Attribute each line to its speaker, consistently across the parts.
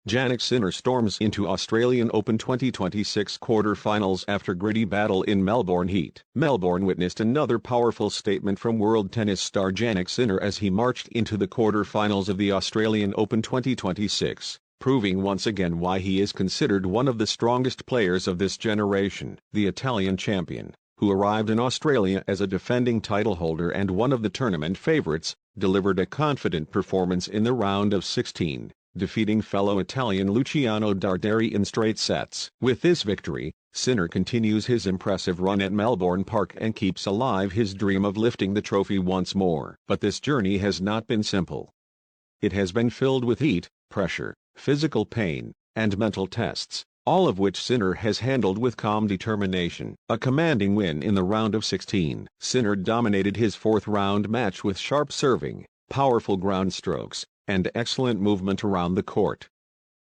Speaker 1: Jannik Sinner storms into Australian Open 2026 quarter-finals after gritty battle in Melbourne heat. Melbourne witnessed another powerful statement from world tennis star Jannik Sinner as he marched into the quarter-finals of the Australian Open 2026, proving once again why he is considered one of the strongest players of this generation. The Italian champion, who arrived in Australia as a defending title holder and one of the tournament favourites, delivered a confident performance in the round of 16, defeating fellow Italian Luciano Darderi in straight sets. With this victory, Sinner continues his impressive run at Melbourne Park and keeps alive his dream of lifting the trophy once more. But this journey has not been simple. It has been filled with heat, pressure, physical pain, and mental tests, all of which Sinner has handled with calm determination. A commanding win in the round of 16. Sinner dominated his fourth-round match with sharp serving, powerful ground strokes, and excellent movement around the court.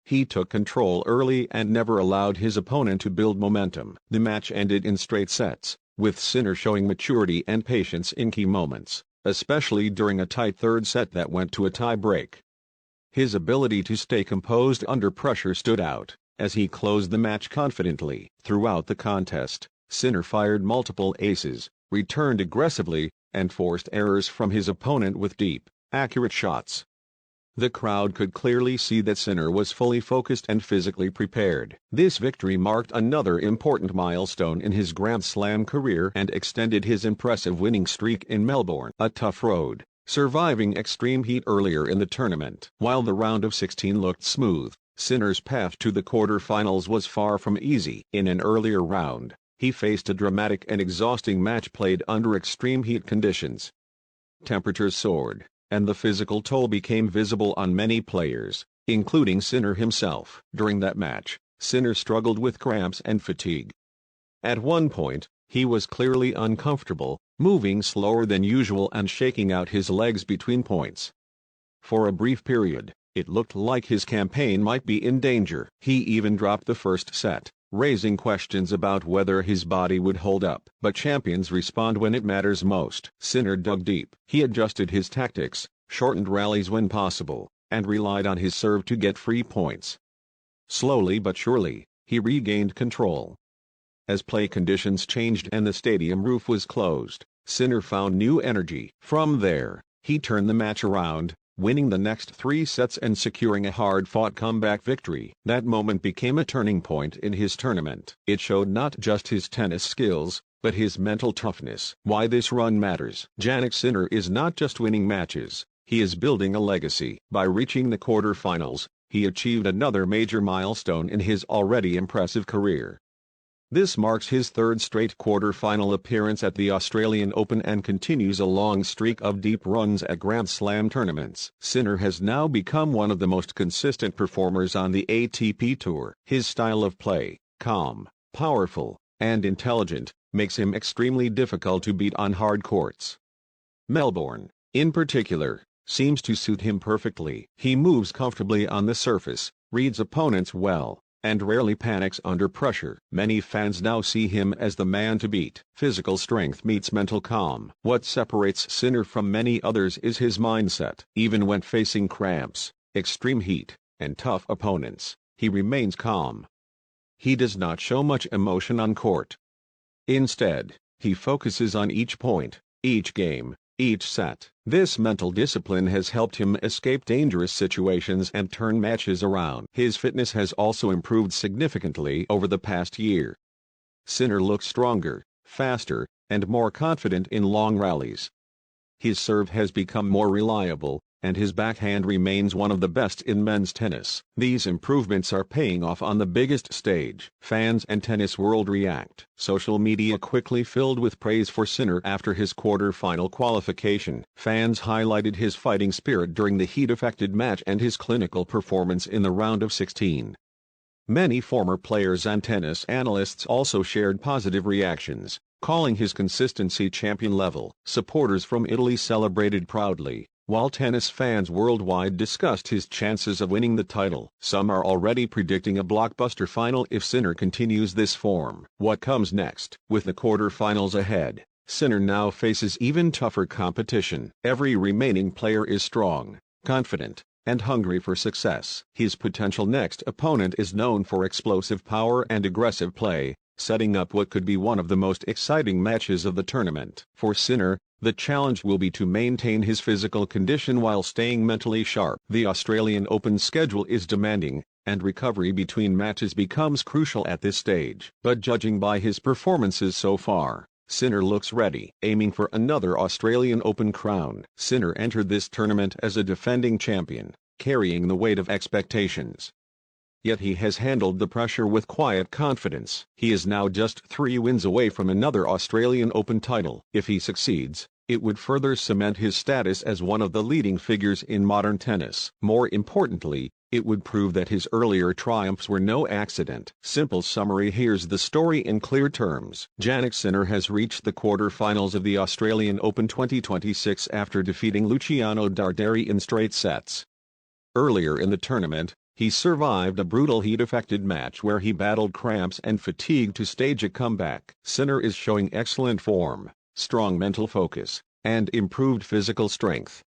Speaker 1: He took control early and never allowed his opponent to build momentum. The match ended in straight sets, with Sinner showing maturity and patience in key moments, especially during a tight third set that went to a tie-break. His ability to stay composed under pressure stood out, as he closed the match confidently. Throughout the contest, Sinner fired multiple aces, returned aggressively, and forced errors from his opponent with deep, accurate shots. The crowd could clearly see that Sinner was fully focused and physically prepared. This victory marked another important milestone in his Grand Slam career and extended his impressive winning streak in Melbourne. A tough road, surviving extreme heat earlier in the tournament. While the round of 16 looked smooth, Sinner's path to the quarter-finals was far from easy. In an earlier round, he faced a dramatic and exhausting match played under extreme heat conditions. Temperatures soared, and the physical toll became visible on many players, including Sinner himself. During that match, Sinner struggled with cramps and fatigue. At one point, he was clearly uncomfortable, moving slower than usual and shaking out his legs between points. For a brief period, it looked like his campaign might be in danger. He even dropped the first set, raising questions about whether his body would hold up. But champions respond when it matters most. Sinner dug deep. He adjusted his tactics, shortened rallies when possible, and relied on his serve to get free points. Slowly but surely, he regained control. As play conditions changed and the stadium roof was closed, Sinner found new energy. From there, he turned the match around, winning the next 3 sets and securing a hard-fought comeback victory. That moment became a turning point in his tournament. It showed not just his tennis skills, but his mental toughness. Why this run matters. Jannik Sinner is not just winning matches, he is building a legacy. By reaching the quarter-finals, he achieved another major milestone in his already impressive career. This marks his third straight quarter-final appearance at the Australian Open and continues a long streak of deep runs at Grand Slam tournaments. Sinner has now become one of the most consistent performers on the ATP Tour. His style of play, calm, powerful, and intelligent, makes him extremely difficult to beat on hard courts. Melbourne, in particular, seems to suit him perfectly. He moves comfortably on the surface, reads opponents well, and rarely panics under pressure. Many fans now see him as the man to beat. Physical strength meets mental calm. What separates Sinner from many others is his mindset. Even when facing cramps, extreme heat, and tough opponents, he remains calm. He does not show much emotion on court. Instead, he focuses on each point, each game, each set. This mental discipline has helped him escape dangerous situations and turn matches around. His fitness has also improved significantly over the past year. Sinner looks stronger, faster, and more confident in long rallies. His serve has become more reliable, and his backhand remains one of the best in men's tennis. These improvements are paying off on the biggest stage. Fans and tennis world react. Social media quickly filled with praise for Sinner after his quarter-final qualification. Fans highlighted his fighting spirit during the heat-affected match and his clinical performance in the round of 16. Many former players and tennis analysts also shared positive reactions, calling his consistency champion level. Supporters from Italy celebrated proudly, while tennis fans worldwide discussed his chances of winning the title. Some are already predicting a blockbuster final if Sinner continues this form. What comes next? With the quarter-finals ahead, Sinner now faces even tougher competition. Every remaining player is strong, confident, and hungry for success. His potential next opponent is known for explosive power and aggressive play, setting up what could be one of the most exciting matches of the tournament. For Sinner, the challenge will be to maintain his physical condition while staying mentally sharp. The Australian Open schedule is demanding, and recovery between matches becomes crucial at this stage. But judging by his performances so far, Sinner looks ready, aiming for another Australian Open crown. Sinner entered this tournament as a defending champion, carrying the weight of expectations. Yet he has handled the pressure with quiet confidence. He is now just 3 wins away from another Australian Open title. If he succeeds, it would further cement his status as one of the leading figures in modern tennis. More importantly, it would prove that his earlier triumphs were no accident. Simple summary: here's the story in clear terms. Jannik Sinner has reached the quarter-finals of the Australian Open 2026 after defeating Luciano Darderi in straight sets. Earlier in the tournament, he survived a brutal heat-affected match where he battled cramps and fatigue to stage a comeback. Sinner is showing excellent form, strong mental focus, and improved physical strength.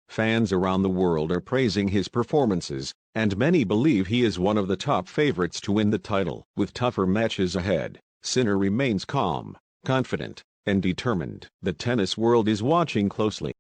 Speaker 1: Fans around the world are praising his performances, and many believe he is one of the top favorites to win the title. With tougher matches ahead, Sinner remains calm, confident, and determined. The tennis world is watching closely.